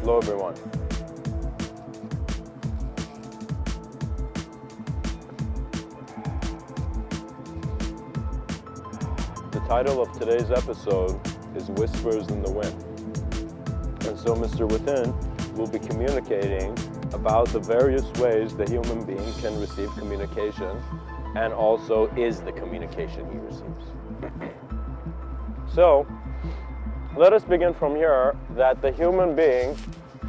Hello everyone. The title of today's episode is Whispers in the Wind. And so Mr. Within will be communicating about the various ways the human being can receive communication and also is the communication he receives. So, let us begin from here that the human being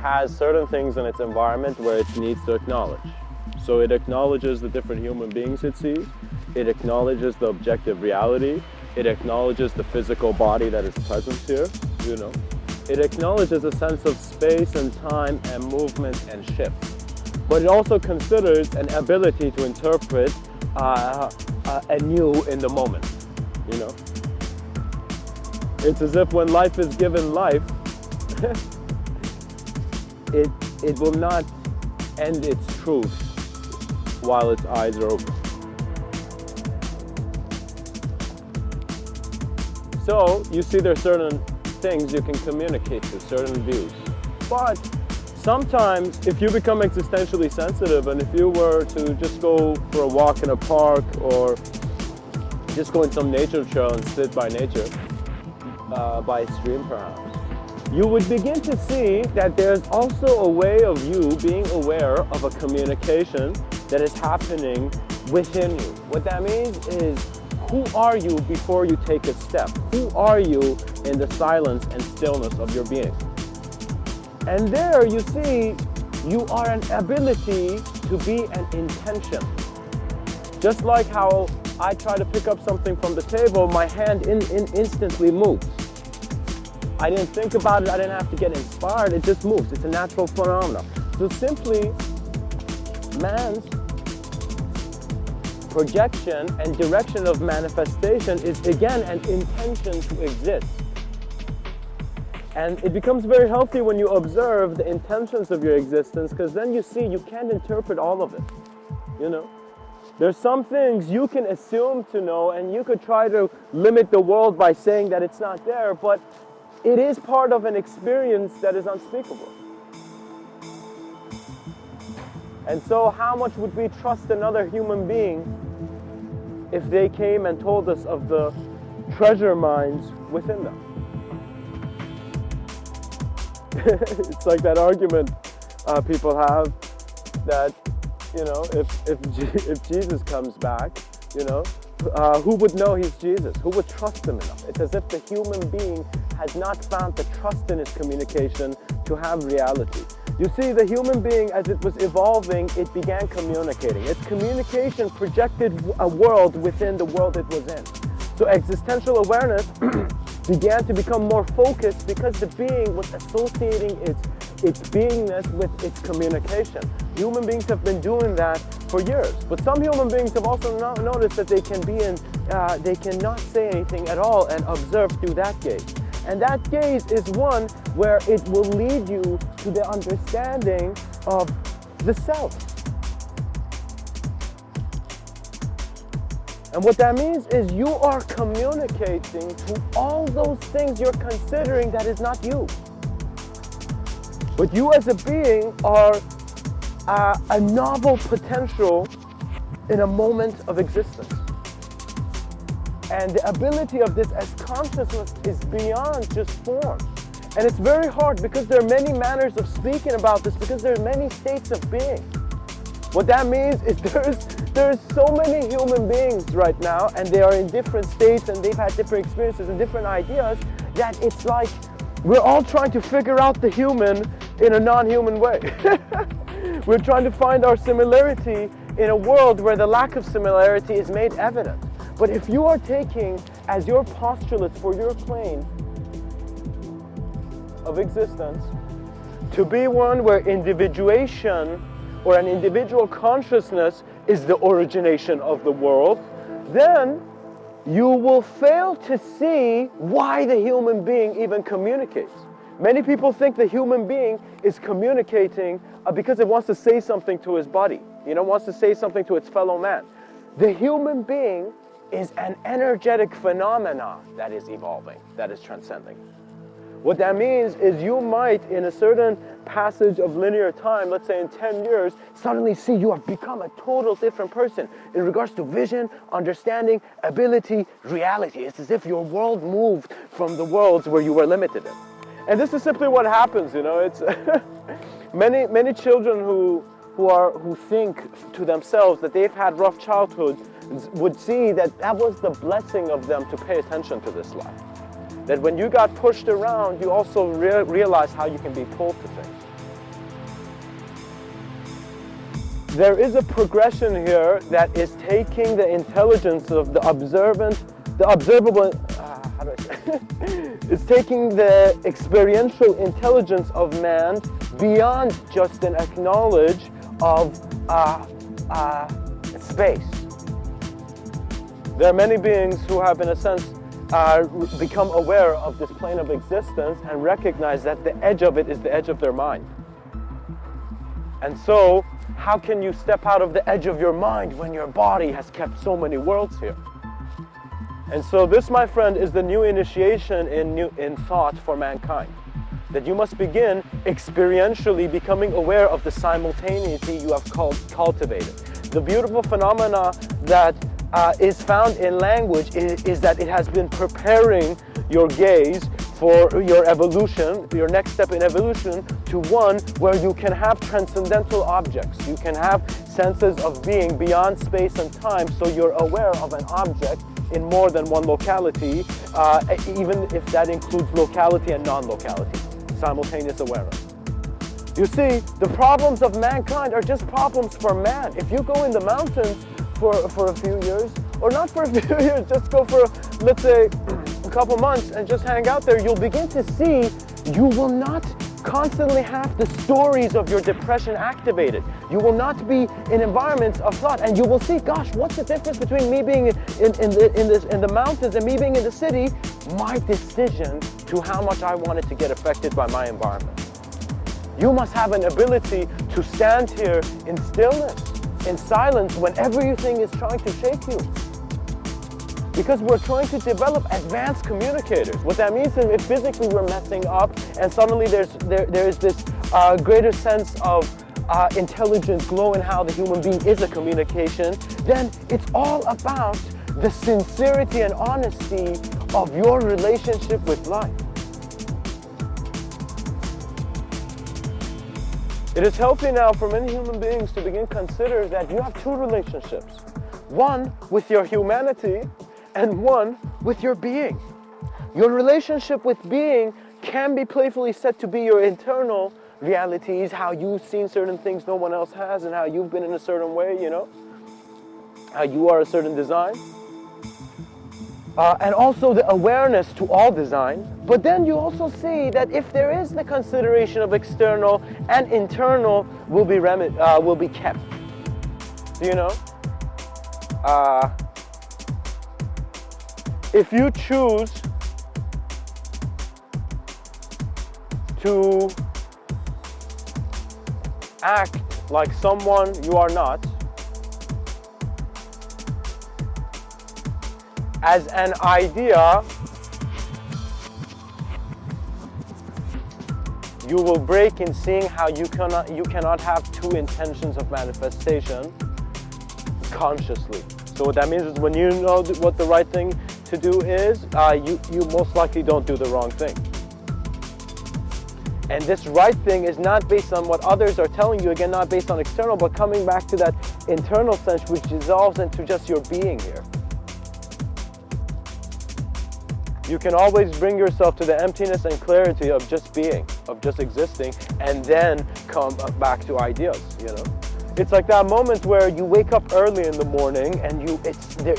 has certain things in its environment where it needs to acknowledge. So it acknowledges the different human beings it sees, it acknowledges the objective reality, it acknowledges the physical body that is present here, It acknowledges a sense of space and time and movement and shift. But it also considers an ability to interpret anew in the moment, It's as if when life is given life, it will not end its truth while its eyes are open. So, you see there are certain things you can communicate to, certain views. But sometimes, if you become existentially sensitive, and if you were to just go for a walk in a park, or just go in some nature trail and sit by nature, by a stream perhaps, you would begin to see that there's also a way of you being aware of a communication that is happening within you. What that means is, who are you before you take a step? Who are you in the silence and stillness of your being? And there you see, you are an ability to be an intention. Just like how I try to pick up something from the table, my hand instantly moves. I didn't think about it, I didn't have to get inspired, it just moves. It's a natural phenomenon. So simply, man's projection and direction of manifestation is again an intention to exist. And it becomes very healthy when you observe the intentions of your existence, because then you see you can't interpret all of it, There's some things you can assume to know, and you could try to limit the world by saying that it's not there, but it is part of an experience that is unspeakable. And so how much would we trust another human being if they came and told us of the treasure mines within them? It's like that argument people have that, if Jesus comes back, who would know he's Jesus? Who would trust him enough? It's as if the human being has not found the trust in his communication to have reality. You see, the human being, as it was evolving, it began communicating. Its communication projected a world within the world it was in. So existential awareness began to become more focused because the being was associating its beingness with its communication. Human beings have been doing that for years, but some human beings have also noticed that they cannot say anything at all and observe through that gaze. And that gaze is one where it will lead you to the understanding of the self. And what that means is you are communicating to all those things you're considering that is not you. But you as a being are a novel potential in a moment of existence. And the ability of this as consciousness is beyond just form. And it's very hard because there are many manners of speaking about this, because there are many states of being. What that means is there's so many human beings right now, and they are in different states, and they've had different experiences and different ideas, that it's like we're all trying to figure out the human in a non-human way. We're trying to find our similarity in a world where the lack of similarity is made evident. But if you are taking as your postulates for your plane of existence to be one where individuation or an individual consciousness is the origination of the world, then you will fail to see why the human being even communicates. Many people think the human being is communicating because it wants to say something to his body, wants to say something to its fellow man. The human being is an energetic phenomena that is evolving, that is transcending. What that means is you might, in a certain passage of linear time, let's say in 10 years, suddenly see you have become a total different person in regards to vision, understanding, ability, reality. It's as if your world moved from the worlds where you were limited in. And this is simply what happens, you know. It's many children who think to themselves that they've had rough childhood would see that was the blessing of them to pay attention to this life. That when you got pushed around, you also realize how you can be pulled to things. There is a progression here that is taking the intelligence of the observable, how do I say? It's taking the experiential intelligence of man beyond just an acknowledge of space. There are many beings who have, in a sense, become aware of this plane of existence and recognize that the edge of it is the edge of their mind. And so, how can you step out of the edge of your mind when your body has kept so many worlds here? And so this, my friend, is the new initiation in thought for mankind. That you must begin experientially becoming aware of the simultaneity you have cultivated. The beautiful phenomena that is found in language is that it has been preparing your gaze for your evolution, your next step in evolution, to one where you can have transcendental objects. You can have senses of being beyond space and time, so you're aware of an object in more than one locality, even if that includes locality and non-locality, simultaneous awareness. You see, the problems of mankind are just problems for man. If you go in the mountains for a few years, or not for a few years, just go for, let's say, a couple months and just hang out there, you'll begin to see you will not constantly have the stories of your depression activated. You will not be in environments of thought, and you will see, gosh, what's the difference between me being in the mountains and me being in the city? My decision to how much I wanted to get affected by my environment. You must have an ability to stand here in stillness, in silence, when everything is trying to shake you. Because we're trying to develop advanced communicators. What that means is if physically we're messing up and suddenly there is this greater sense of intelligent glow in how the human being is a communication, then it's all about the sincerity and honesty of your relationship with life. It is healthy now for many human beings to begin to consider that you have two relationships. One with your humanity and one with your being. Your relationship with being can be playfully said to be your internal realities, how you've seen certain things no one else has, and how you've been in a certain way, you know, how you are a certain design. And also the awareness to all design. But then you also see that if there is the consideration of external and internal will be kept. You know? If you choose to act like someone you are not, as an idea, you will break in seeing how you cannot have two intentions of manifestation consciously. So what that means is when you know what the right thing to do is, you most likely don't do the wrong thing. And this right thing is not based on what others are telling you, again, not based on external, but coming back to that internal sense which dissolves into just your being here. You can always bring yourself to the emptiness and clarity of just being, of just existing, and then come back to ideas, you know. It's like that moment where you wake up early in the morning and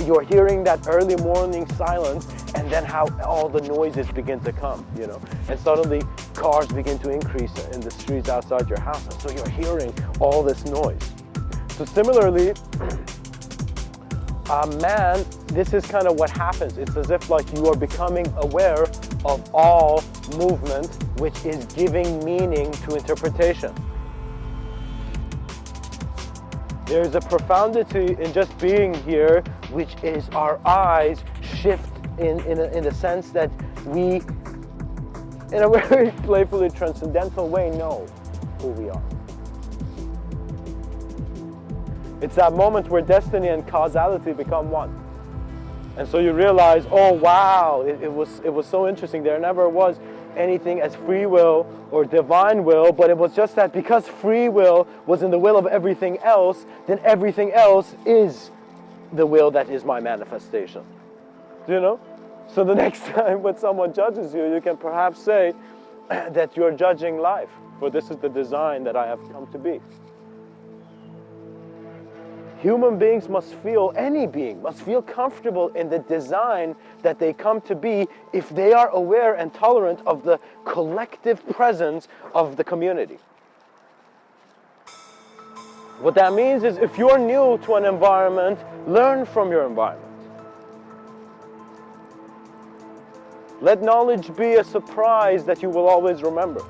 you're hearing that early morning silence, and then how all the noises begin to come, you know. And suddenly cars begin to increase in the streets outside your house, and so you're hearing all this noise. So similarly, man, this is kind of what happens. It's as if like you are becoming aware of all movement, which is giving meaning to interpretation. There's a profundity in just being here, which is our eyes shift in the sense that we, in a very playfully transcendental way, know who we are. It's that moment where destiny and causality become one. And so you realize, oh wow, it was so interesting. There never was anything as free will or divine will, but it was just that because free will was in the will of everything else, then everything else is the will that is my manifestation. Do you know? So the next time when someone judges you, you can perhaps say that you're judging life, for this is the design that I have come to be. Human beings must feel, any being must feel comfortable in the design that they come to be if they are aware and tolerant of the collective presence of the community. What that means is if you're new to an environment, learn from your environment. Let knowledge be a surprise that you will always remember.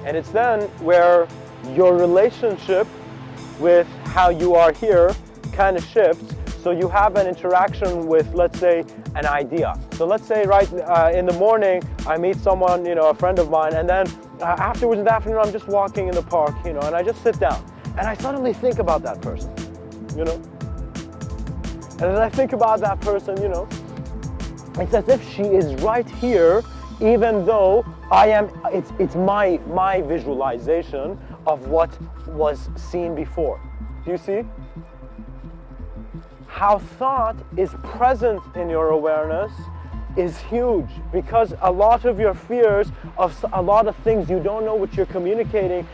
And it's then where your relationship with how you are here kind of shifts. So you have an interaction with, let's say, an idea. So let's say in the morning, I meet someone, a friend of mine, and then afterwards in the afternoon, I'm just walking in the park, and I just sit down. And I suddenly think about that person, And as I think about that person, it's as if she is right here, even though it's my visualization of what was seen before. Do you see? How thought is present in your awareness is huge, because a lot of your fears of a lot of things you don't know what you're communicating,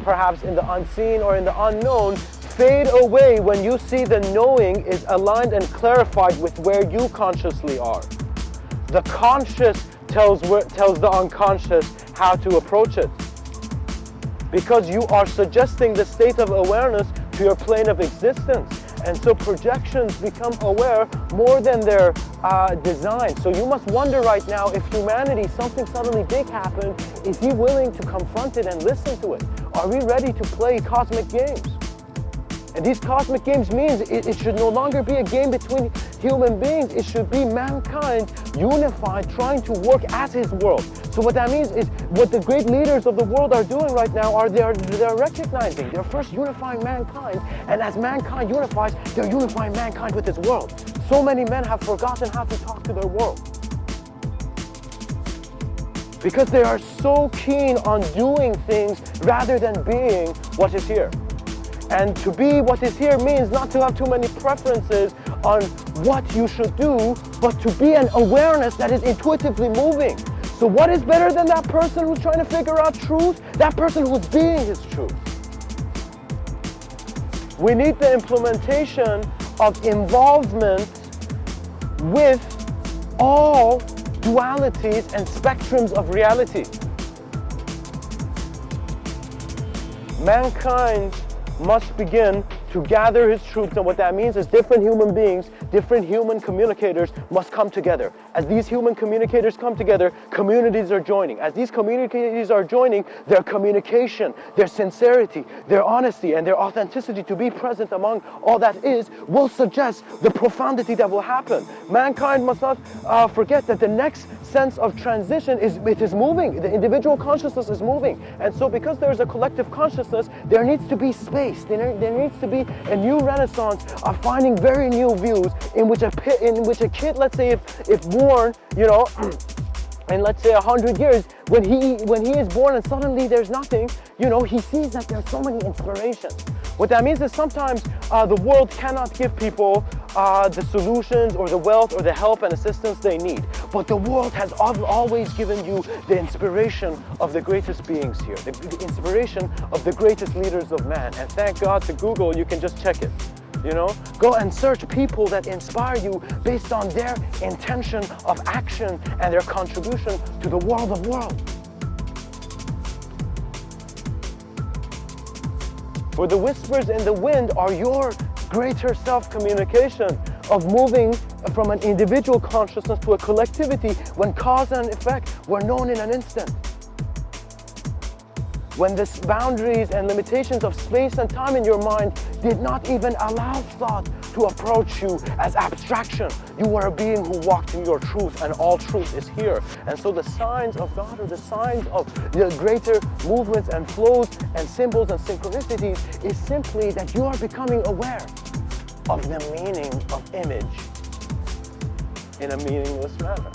perhaps in the unseen or in the unknown, fade away when you see the knowing is aligned and clarified with where you consciously are. The conscious tells the unconscious how to approach it, because you are suggesting the state of awareness to your plane of existence. And so projections become aware more than their design. So you must wonder right now, if humanity, something suddenly big happened, is he willing to confront it and listen to it? Are we ready to play cosmic games? And these cosmic games means it should no longer be a game between human beings. It should be mankind unified, trying to work as his world. So what that means is what the great leaders of the world are doing right now are they're recognizing, they're first unifying mankind, and as mankind unifies, they're unifying mankind with his world. So many men have forgotten how to talk to their world, because they are so keen on doing things rather than being what is here. And to be what is here means not to have too many preferences on what you should do, but to be an awareness that is intuitively moving. So what is better than that person who's trying to figure out truth? That person who's being his truth. We need the implementation of involvement with all dualities and spectrums of reality. Mankind must begin to gather his truths, and what that means is different human beings, different human communicators must come together. As these human communicators come together, communities are joining. As these communities are joining, their communication, their sincerity, their honesty, and their authenticity to be present among all that is will suggest the profundity that will happen. Mankind must not forget that the next sense of transition is moving. The individual consciousness is moving. And so because there is a collective consciousness, there needs to be space. There needs to be a new renaissance of finding very new views in which a kid, let's say if born, in let's say 100 years, when he is born and suddenly there's nothing, he sees that there's so many inspirations. What that means is sometimes the world cannot give people the solutions or the wealth or the help and assistance they need. But the world has always given you the inspiration of the greatest beings here, the inspiration of the greatest leaders of man. And thank God to Google, you can just check it. Go and search people that inspire you based on their intention of action and their contribution to the world of worlds. For the whispers in the wind are your greater self-communication of moving from an individual consciousness to a collectivity when cause and effect were known in an instant. When the boundaries and limitations of space and time in your mind did not even allow thought to approach you as abstraction. You are a being who walked in your truth, and all truth is here. And so the signs of God, or the signs of the greater movements and flows and symbols and synchronicities, is simply that you are becoming aware of the meaning of image in a meaningless manner.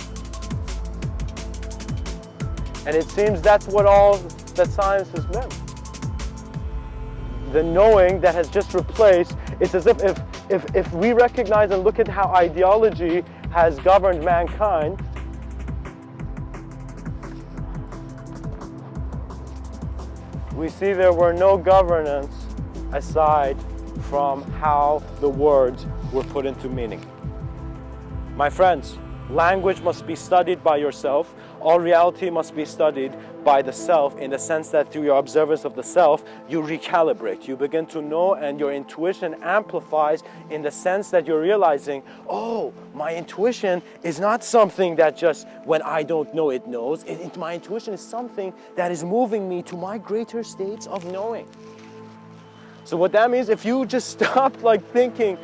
And it seems that's what all that science has meant. The knowing that has just replaced, it's as if we recognize and look at how ideology has governed mankind, we see there were no governance aside from how the words were put into meaning. My friends, language must be studied by yourself. All reality must be studied by the self, in the sense that through your observance of the self, you recalibrate. You begin to know, and your intuition amplifies in the sense that you're realizing, oh, my intuition is not something that just when I don't know it knows. My intuition is something that is moving me to my greater states of knowing. So what that means, if you just stopped thinking,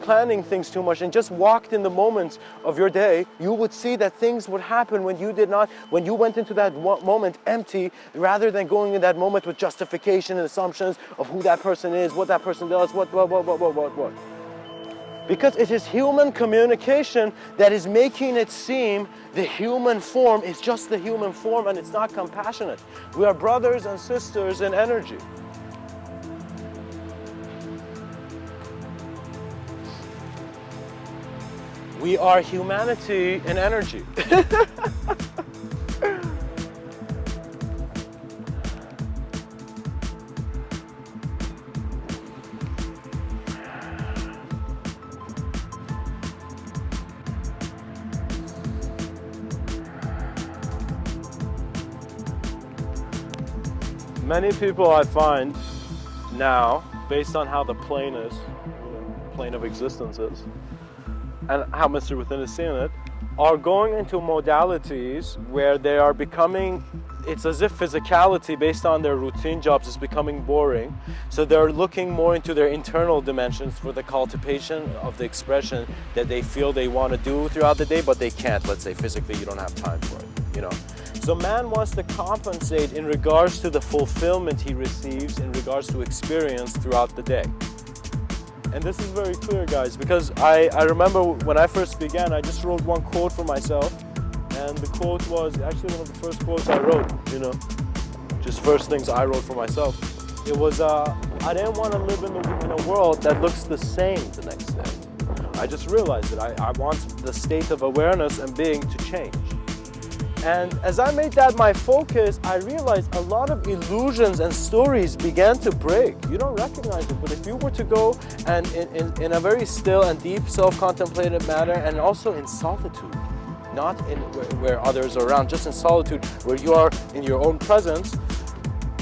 planning things too much, and just walked in the moments of your day, you would see that things would happen when you went into that moment empty, rather than going in that moment with justification and assumptions of who that person is, what that person does, what. Because it is human communication that is making it seem the human form is just the human form, and it's not compassionate. We are brothers and sisters in energy. We are humanity in energy. Many people I find now, based on how the plane is, plane of existence is, and how Mr. Within is seeing it, are going into modalities where they are becoming, it's as if physicality based on their routine jobs is becoming boring. So they're looking more into their internal dimensions for the cultivation of the expression that they feel they want to do throughout the day, but they can't. Let's say physically you don't have time for it, So man wants to compensate in regards to the fulfillment he receives in regards to experience throughout the day. And this is very clear, guys, because I remember when I first began, I just wrote one quote for myself, and the quote was actually one of the first quotes I wrote, just first things I wrote for myself. It was, I didn't want to live in a world that looks the same the next day. I just realized that I want the state of awareness and being to change. And as I made that my focus, I realized a lot of illusions and stories began to break. You don't recognize it, but if you were to go and in a very still and deep self-contemplative manner, and also in solitude, not in where others are around, just in solitude, where you are in your own presence,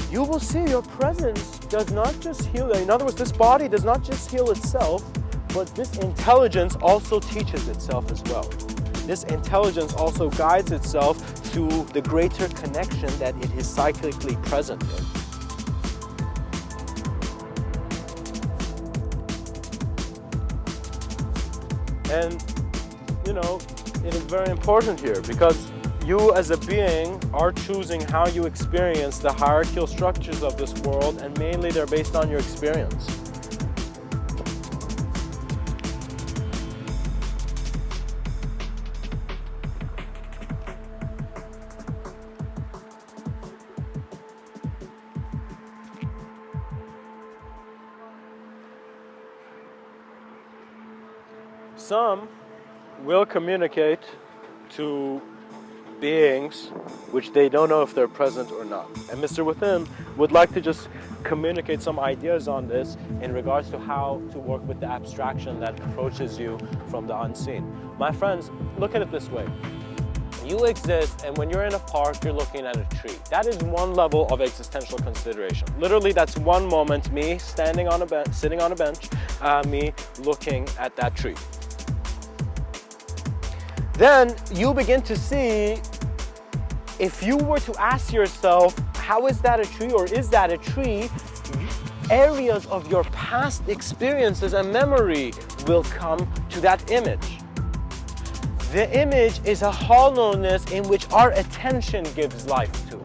you will see your presence does not just heal. In other words, this body does not just heal itself, but this intelligence also teaches itself as well. This intelligence also guides itself to the greater connection that it is cyclically present in. And, it is very important here, because you as a being are choosing how you experience the hierarchical structures of this world, and mainly they're based on your experience. Some will communicate to beings which they don't know if they're present or not. And Mr. Within would like to just communicate some ideas on this in regards to how to work with the abstraction that approaches you from the unseen. My friends, look at it this way. You exist, and when you're in a park, you're looking at a tree. That is one level of existential consideration. Literally, that's one moment, me standing on a bench, sitting on a bench, me looking at that tree. Then you begin to see, if you were to ask yourself, how is that a tree, or is that a tree? areas of your past experiences and memory will come to that image. The image is a hollowness in which our attention gives life to.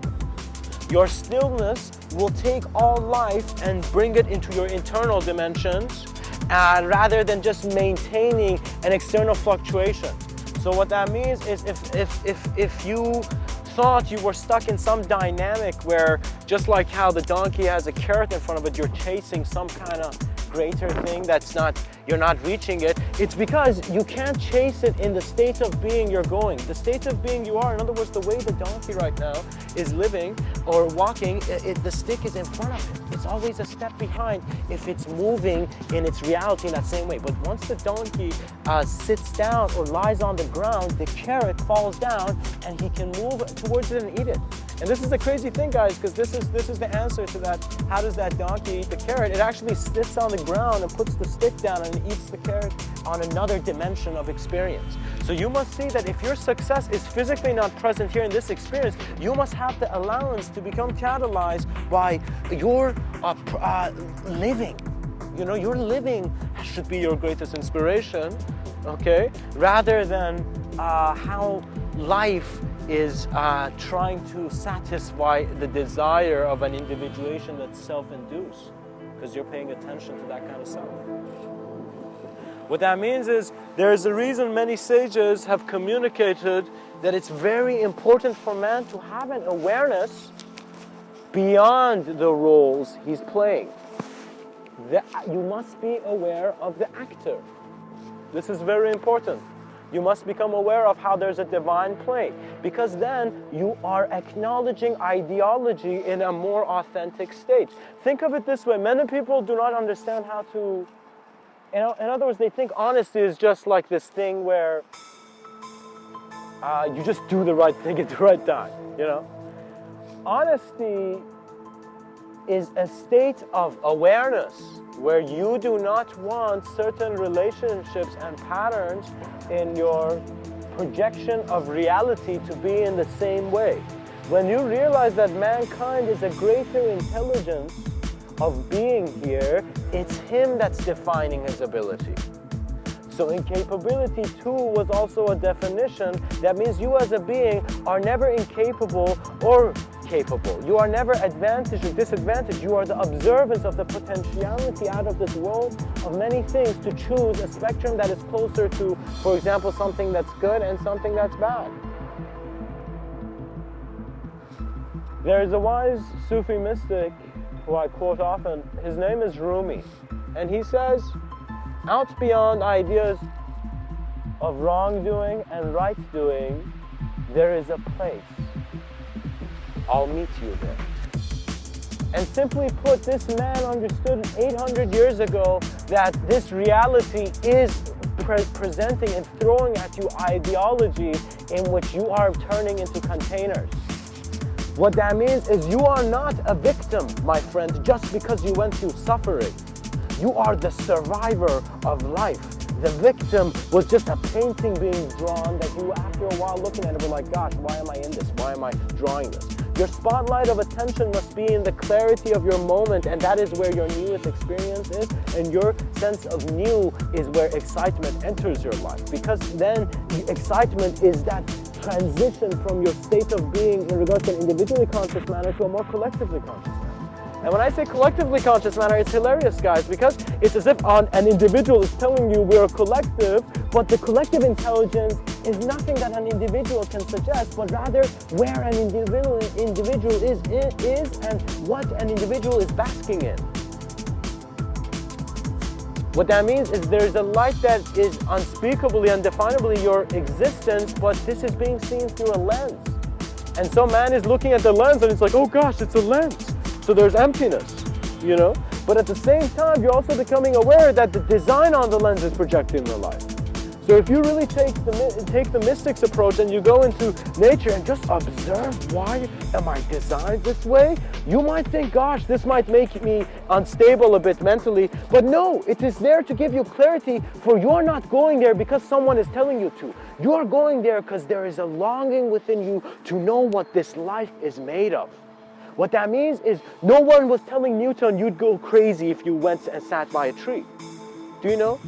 Your stillness will take all life and bring it into your internal dimensions, rather than just maintaining an external fluctuation. So what that means is if you thought you were stuck in some dynamic where, just like how the donkey has a carrot in front of it, you're chasing some kind of greater thing you're not reaching it, it's because you can't chase it in the state of being you're going. The state of being you are, in other words, the way the donkey right now is living or walking, the stick is in front of it. It's always a step behind if it's moving in its reality in that same way. But once the donkey sits down or lies on the ground, the carrot falls down and he can move towards it and eat it. And this is the crazy thing, guys, because this is the answer to that. How does that donkey eat the carrot? It actually sits on the ground and puts the stick down and eats the carrot on another dimension of experience. So you must see that if your success is physically not present here in this experience, you must have the allowance to become catalyzed by your living. You know, your living should be your greatest inspiration, okay? Rather than how life is trying to satisfy the desire of an individuation that's self-induced, because you're paying attention to that kind of self. What that means is there is a reason many sages have communicated that it's very important for man to have an awareness beyond the roles he's playing. You must be aware of the actor. This is very important. You must become aware of how there's a divine play, because then you are acknowledging ideology in a more authentic state. Think of it this way. Many people do not understand how to, in other words, they think honesty is just like this thing where you just do the right thing at the right time, you know? Honesty is a state of awareness where you do not want certain relationships and patterns in your projection of reality to be in the same way. When you realize that mankind is a greater intelligence of being here, it's him that's defining his ability. So incapability too was also a definition. That means you as a being are never incapable or capable. You are never advantaged or disadvantaged. You are the observance of the potentiality out of this world of many things to choose a spectrum that is closer to, for example, something that's good and something that's bad. There is a wise Sufi mystic who I quote often. His name is Rumi. And he says, out beyond ideas of wrongdoing and right doing, there is a place. I'll meet you there. And simply put, this man understood 800 years ago that this reality is presenting and throwing at you ideology in which you are turning into containers. What that means is you are not a victim, my friend, just because you went through suffering. You are the survivor of life. The victim was just a painting being drawn that you, after a while looking at it, were like, gosh, why am I in this? Why am I drawing this? Your spotlight of attention must be in the clarity of your moment, and that is where your newest experience is, and your sense of new is where excitement enters your life, because then excitement is that transition from your state of being in regards to an individually conscious manner to a more collectively conscious manner. And when I say collectively conscious manner, it's hilarious, guys, because it's as if an individual is telling you we're a collective, but the collective intelligence is nothing that an individual can suggest, but rather where an individual is and what an individual is basking in. What that means is there's a light that is unspeakably, undefinably your existence, but this is being seen through a lens. And so man is looking at the lens and it's like, oh gosh, it's a lens. So there's emptiness, you know? But at the same time, you're also becoming aware that the design on the lens is projecting the light. So if you really take the mystics approach and you go into nature and just observe, why am I designed this way? You might think, gosh, this might make me unstable a bit mentally, but no, it is there to give you clarity, for you're not going there because someone is telling you to. You're going there because there is a longing within you to know what this life is made of. What that means is no one was telling Newton you'd go crazy if you went and sat by a tree. Do you know?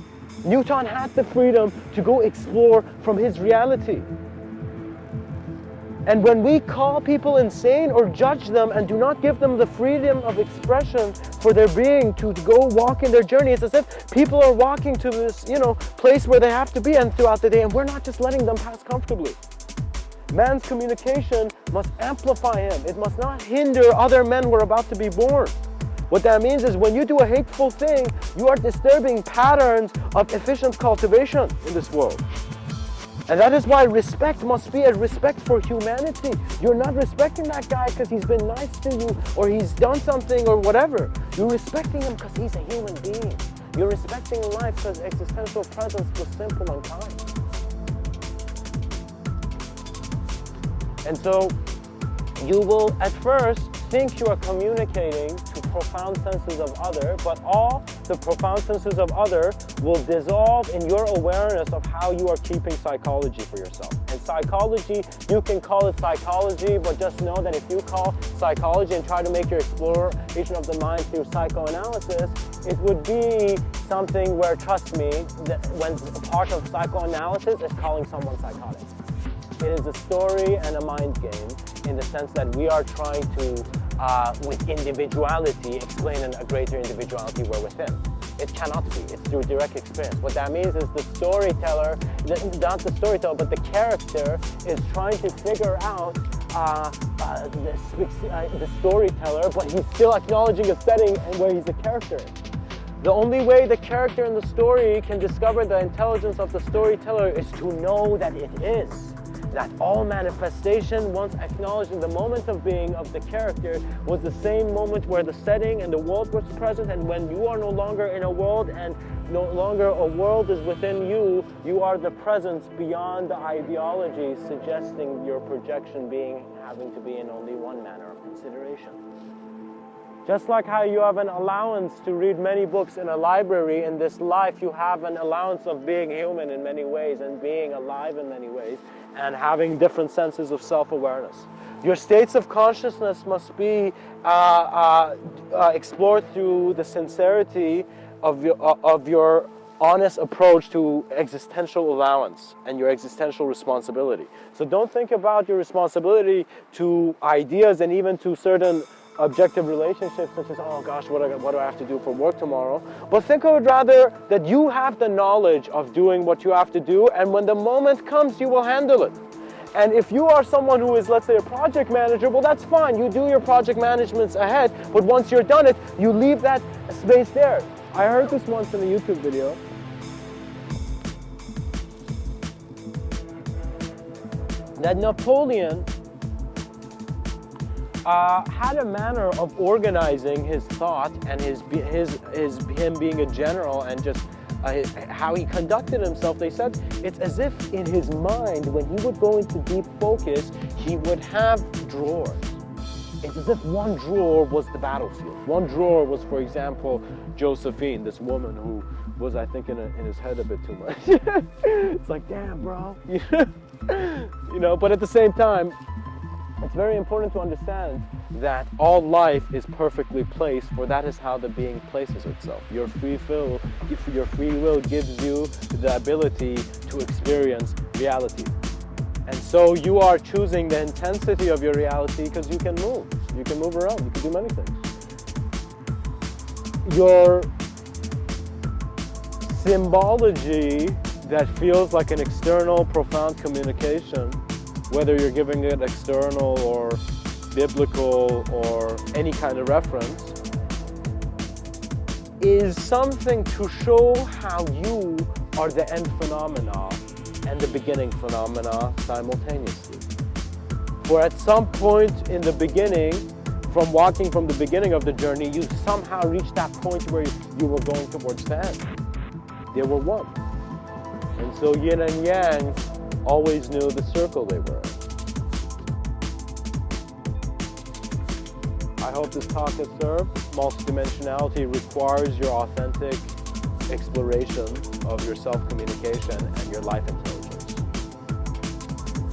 Newton had the freedom to go explore from his reality. And when we call people insane or judge them and do not give them the freedom of expression for their being to go walk in their journey, it's as if people are walking to this, place where they have to be and throughout the day, and we're not just letting them pass comfortably. Man's communication must amplify him. It must not hinder other men who are about to be born. What that means is when you do a hateful thing, you are disturbing patterns of efficient cultivation in this world. And that is why respect must be a respect for humanity. You're not respecting that guy because he's been nice to you or he's done something or whatever. You're respecting him because he's a human being. You're respecting life because existential presence was simple and kind. And so you will at first think you are communicating to profound senses of other, but all the profound senses of other will dissolve in your awareness of how you are keeping psychology for yourself. And psychology, you can call it psychology, but just know that if you call psychology and try to make your exploration of the mind through psychoanalysis, it would be something where, trust me, that when part of psychoanalysis is calling someone psychotic. It is a story and a mind game in the sense that we are trying to, with individuality, explain a greater individuality we're within. It cannot be. It's through direct experience. What that means is the storyteller, not the storyteller, but the character is trying to figure out the storyteller, but he's still acknowledging a setting where he's a character. The only way the character in the story can discover the intelligence of the storyteller is to know that it is. That all manifestation, once acknowledged in the moment of being of the character, was the same moment where the setting and the world was present, and when you are no longer in a world and no longer a world is within you, you are the presence beyond the ideology, suggesting your projection having to be in only one manner of consideration. Just like how you have an allowance to read many books in a library, in this life you have an allowance of being human in many ways and being alive in many ways and having different senses of self-awareness. Your states of consciousness must be explored through the sincerity of your honest approach to existential allowance and your existential responsibility. So don't think about your responsibility to ideas and even to certain objective relationships such as, oh gosh, what do I have to do for work tomorrow? But think of it rather that you have the knowledge of doing what you have to do, and when the moment comes, you will handle it. And if you are someone who is, let's say, a project manager, well, that's fine. You do your project managements ahead, but once you're done it, you leave that space there. I heard this once in a YouTube video. That Napoleon had a manner of organizing his thought and him being a general and just how he conducted himself. They said it's as if in his mind, when he would go into deep focus, he would have drawers. It's as if one drawer was the battlefield. One drawer was, for example, Josephine, this woman who was, I think, in his head a bit too much. It's like, damn, bro. But at the same time, it's very important to understand that all life is perfectly placed, for that is how the being places itself. Your free will gives you the ability to experience reality. And so you are choosing the intensity of your reality because you can move. You can move around. You can do many things. Your symbology that feels like an external, profound communication, whether you're giving it external or biblical or any kind of reference, is something to show how you are the end phenomena and the beginning phenomena simultaneously. For at some point in the beginning, from walking from the beginning of the journey, you somehow reached that point where you were going towards the end. They were one. And so yin and yang always knew the circle they were in. I hope this talk has served. Multidimensionality requires your authentic exploration of your self-communication and your life intelligence.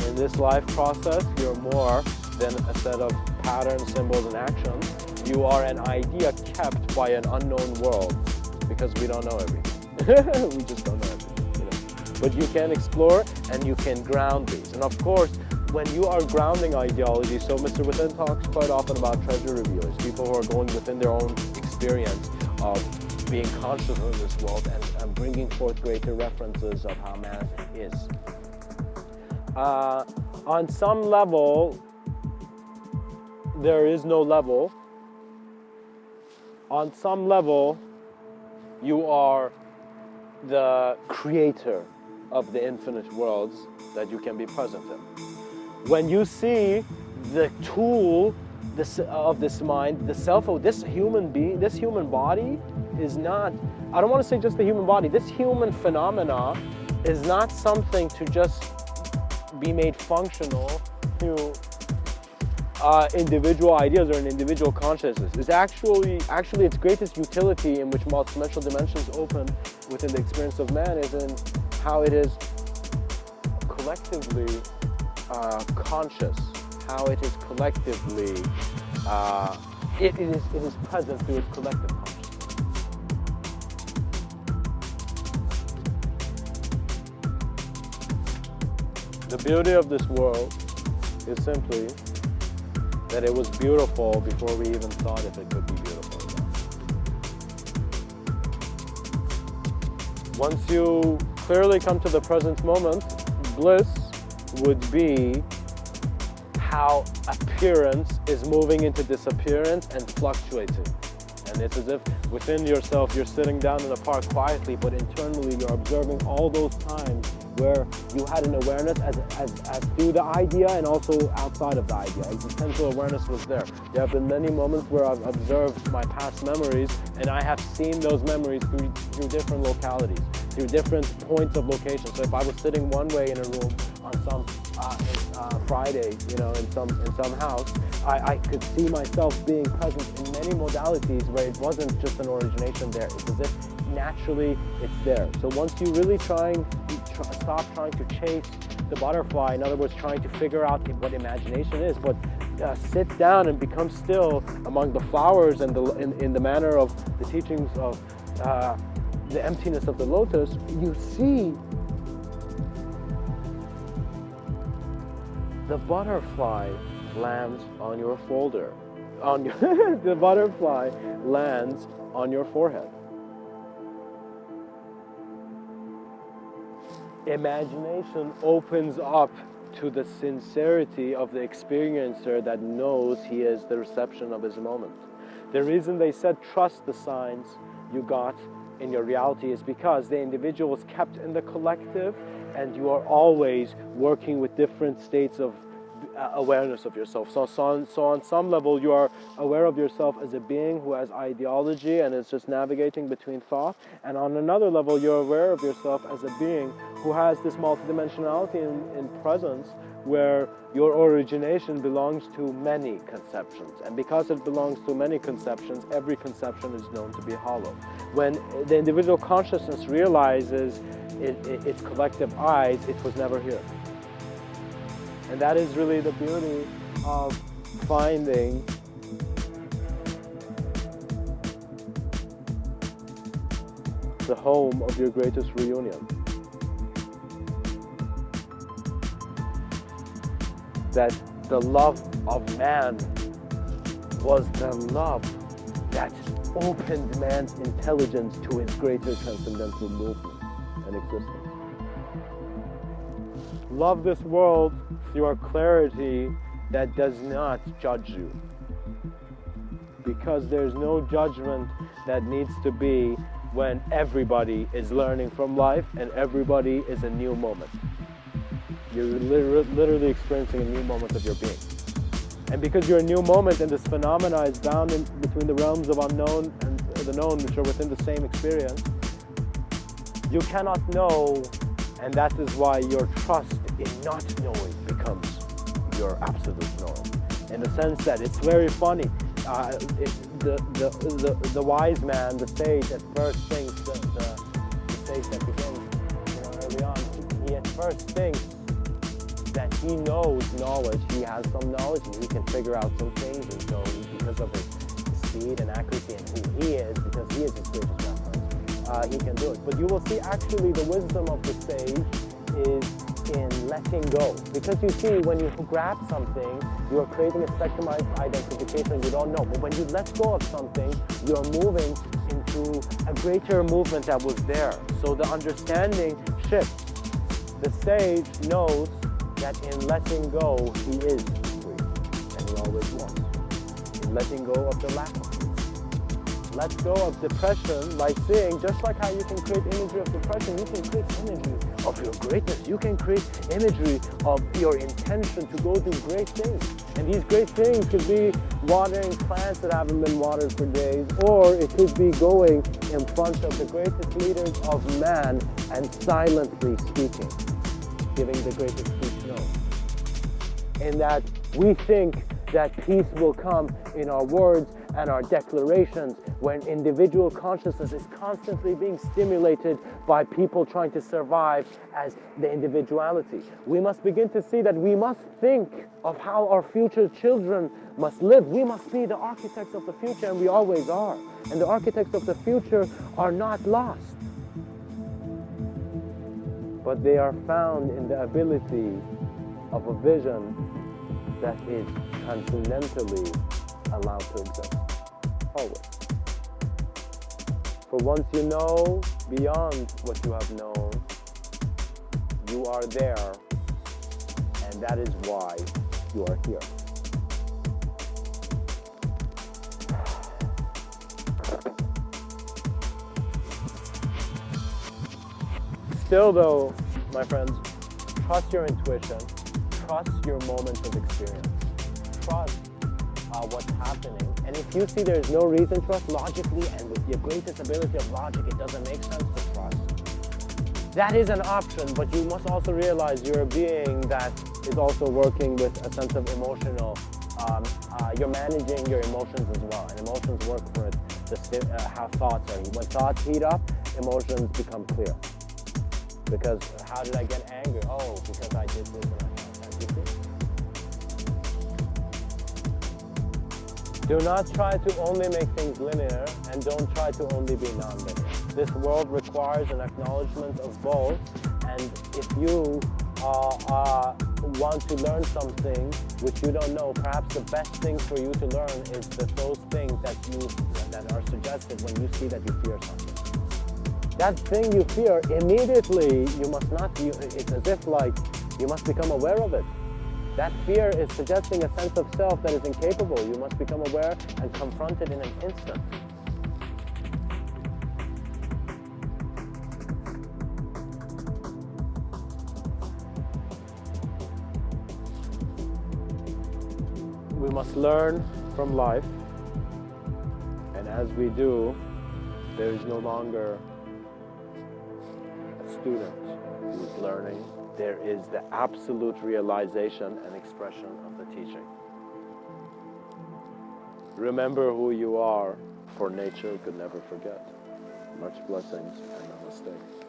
In this life process, you're more than a set of patterns, symbols, and actions. You are an idea kept by an unknown world because we don't know everything. We just don't know everything. But you can explore and you can ground these. And of course, when you are grounding ideology, so Mr. Within talks quite often about treasure revealers, people who are going within their own experience of being conscious of this world and bringing forth greater references of how man is. On some level, there is no level. On some level, you are the creator of the infinite worlds that you can be present in. When you see the tool of this mind, the self of this human being, this human body is not, I don't want to say just the human body, this human phenomena is not something to just be made functional to individual ideas or an individual consciousness. It's actually its greatest utility in which multidimensional dimensions open within the experience of man is in how it is collectively conscious, how it is collectively, it is present through its collective consciousness. The beauty of this world is simply that it was beautiful before we even thought if it could be beautiful enough. Once you clearly come to the present moment, bliss would be how appearance is moving into disappearance and fluctuating. And it's as if within yourself you're sitting down in a park quietly, but internally you're observing all those times where you had an awareness as through the idea and also outside of the idea. Existential awareness was there. There have been many moments where I've observed my past memories and I have seen those memories through different localities, through different points of location. So if I was sitting one way in a room on some Friday, in some house, I could see myself being present in many modalities where it wasn't just an origination there. It's as if naturally it's there. So once you really stop trying to chase the butterfly, in other words, trying to figure out what imagination is, but sit down and become still among the flowers and in the manner of the teachings of the emptiness of the lotus, you see the butterfly lands on your folder. The butterfly lands on your forehead. Imagination opens up to the sincerity of the experiencer that knows he is the reception of his moment. The reason they said trust the signs you got in your reality is because the individual is kept in the collective and you are always working with different states of awareness of yourself. So on some level you are aware of yourself as a being who has ideology and is just navigating between thought, and on another level you're aware of yourself as a being who has this multidimensionality in presence where your origination belongs to many conceptions, and because it belongs to many conceptions, every conception is known to be hollow. When the individual consciousness realizes its collective eyes, it was never here. And that is really the beauty of finding the home of your greatest reunion. That the love of man was the love that opened man's intelligence to its greater transcendental movement and existence. Love this world through a clarity that does not judge you. Because there's no judgment that needs to be when everybody is learning from life and everybody is a new moment. You're literally experiencing a new moment of your being. And because you're a new moment and this phenomena is bound in between the realms of unknown and the known, which are within the same experience, you cannot know, and that is why your trust in not knowing becomes your absolute knowing. In the sense that it's very funny. The wise man, the sage, at first thinks the sage that begins early on, he at first thinks that he knows knowledge, he has some knowledge, and he can figure out some things, and so because of his speed and accuracy and who he is, because he is his greatest reference, he can do it. But you will see actually the wisdom of the sage is in letting go. Because you see, when you grab something, you are creating a spectrumized identification you don't know. But when you let go of something, you're moving into a greater movement that was there. So the understanding shifts. The sage knows that in letting go, he is free, and he always was. In letting go of the lack of free. Let go of depression by seeing, just like how you can create imagery of depression, you can create imagery of your greatness. You can create imagery of your intention to go do great things. And these great things could be watering plants that haven't been watered for days, or it could be going in front of the greatest leaders of man and silently speaking, giving the greatest speech known. In that we think that peace will come in our words and our declarations when individual consciousness is constantly being stimulated by people trying to survive as the individuality. We must begin to see that we must think of how our future children must live. We must be the architects of the future, and we always are. And the architects of the future are not lost, but they are found in the ability of a vision that is transcendentally allowed to exist. Always. For once you know beyond what you have known, you are there, and that is why you are here. Still though, my friends, trust your intuition, trust your moment of experience, trust what's happening. And if you see there's no reason to trust logically, and with your greatest ability of logic, it doesn't make sense to trust, that is an option, but you must also realize you're a being that is also working with a sense of emotional, you're managing your emotions as well. And emotions work for how thoughts are. When thoughts heat up, emotions become clear. Because how did I get angry? Oh, because I did this and I thought that. You see? Do not try to only make things linear, and don't try to only be non-linear. This world requires an acknowledgement of both, and if you want to learn something which you don't know, perhaps the best thing for you to learn is those things that are suggested when you see that you fear something. That thing you fear, immediately you must not, it's as if like you must become aware of it. That fear is suggesting a sense of self that is incapable. You must become aware and confront it in an instant. We must learn from life, and as we do, there is no longer a student who is learning. There is the absolute realization and expression of the teaching. Remember who you are, for nature could never forget. Much blessings and namaste.